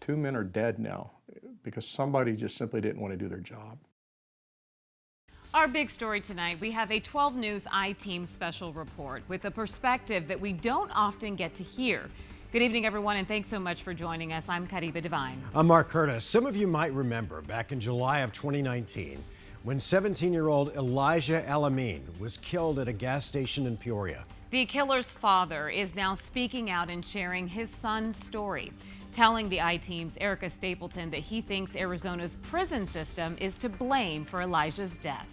2 men are dead now because somebody just simply didn't want to do their job. Our big story tonight, we have a 12 News I-Team special report with a perspective that we don't often get to hear. Good evening, everyone, and thanks so much for joining us. I'm Kariba Devine. I'm Mark Curtis. Some of you might remember back in July of 2019 when 17-year-old Elijah Al-Amin was killed at a gas station in Peoria. The killer's father is now speaking out and sharing his son's story, telling the I-Team's Erica Stapleton that he thinks Arizona's prison system is to blame for Elijah's death.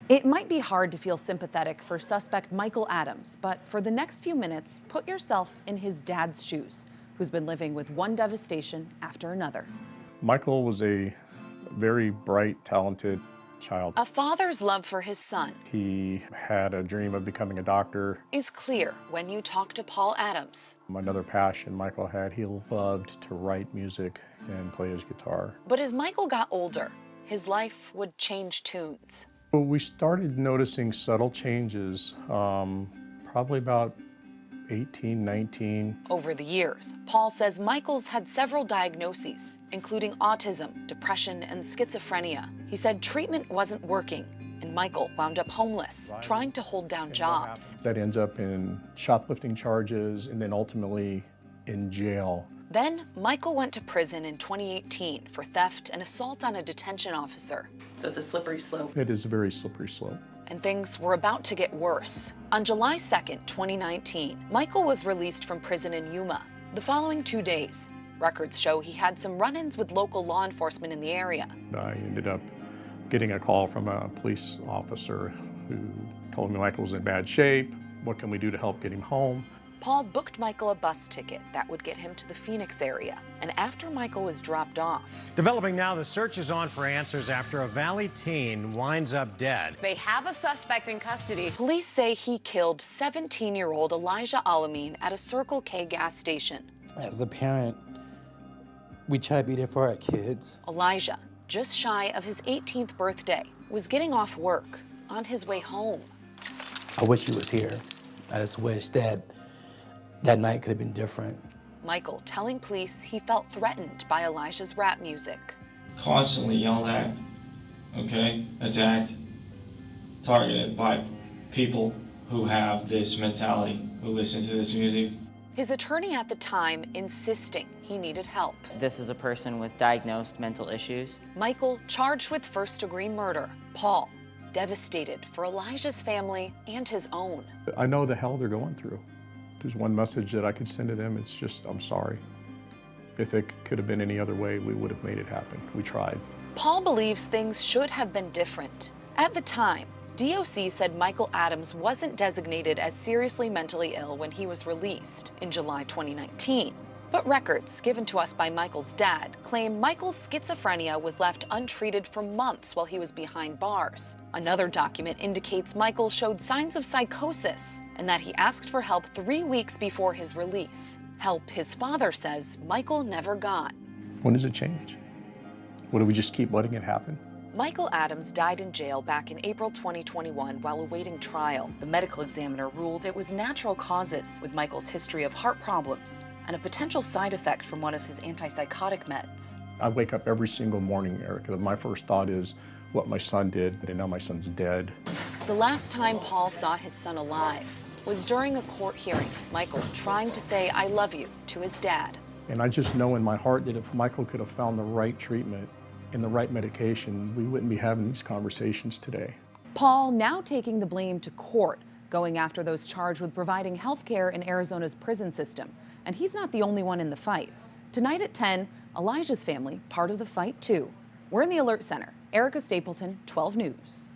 It might be hard to feel sympathetic for suspect Michael Adams, but for the next few minutes, put yourself in his dad's shoes, who's been living with one devastation after another. Michael was a very bright, talented child. A father's love for his son He had a dream of becoming a doctor. is clear when you talk to Paul Adams. Another passion Michael had, he loved to write music and play his guitar. But as Michael got older, his life would change tunes. Well, we started noticing subtle changes probably about 18, 19. Over the years, Paul says Michael's had several diagnoses, including autism, depression, and schizophrenia. He said treatment wasn't working, and Michael wound up homeless, trying to hold down jobs. That ends up in shoplifting charges and then ultimately in jail. Then, Michael went to prison in 2018 for theft and assault on a detention officer. So it's a slippery slope. It is a very slippery slope. And things were about to get worse. On July 2nd, 2019, Michael was released from prison in Yuma. The following 2 days, records show he had some run-ins with local law enforcement in the area. I ended up getting a call from a police officer who told me Michael was in bad shape. What can we do to help get him home? Paul booked Michael a bus ticket that would get him to the Phoenix area. And after Michael was dropped off, Developing now, the search is on for answers after a Valley teen winds up dead. They have a suspect in custody. police say he killed 17-year-old Elijah Al-Amin at a Circle K gas station. As a parent, we try to be there for our kids. Elijah, just shy of his 18th birthday, was getting off work on his way home. I wish he was here. I just wish that that night could have been different. Michael telling police he felt threatened by Elijah's rap music. Constantly yelled at, okay, attacked, targeted by people who have this mentality, who listen to this music. His attorney at the time insisting he needed help. This is a person with diagnosed mental issues. Michael charged with first-degree murder. Paul devastated for Elijah's family and his own. I know the hell they're going through. There's one message that I could send to them, it's just, I'm sorry. If it could have been any other way, we would have made it happen. We tried. Paul believes things should have been different. At the time, DOC said Michael Adams wasn't designated as seriously mentally ill when he was released in July 2019. But records given to us by Michael's dad claim Michael's schizophrenia was left untreated for months while he was behind bars. Another document indicates Michael showed signs of psychosis and that he asked for help 3 weeks before his release. Help his father says Michael never got. When does it change? What, do we just keep letting it happen? Michael Adams died in jail back in April 2021 while awaiting trial. The medical examiner ruled it was natural causes, with Michael's history of heart problems and a potential side effect from one of his antipsychotic meds. I wake up every single morning, Erica. My first thought is what my son did, and now my son's dead. The last time Paul saw his son alive was during a court hearing, Michael trying to say, "I love you," to his dad. And I just know in my heart that if Michael could have found the right treatment and the right medication, we wouldn't be having these conversations today. Paul now taking the blame to court, going after those charged with providing health care in Arizona's prison system. And he's not the only one in the fight. Tonight at 10, Elijah's family, part of the fight too. We're in the Alert Center. Erica Stapleton, 12 News.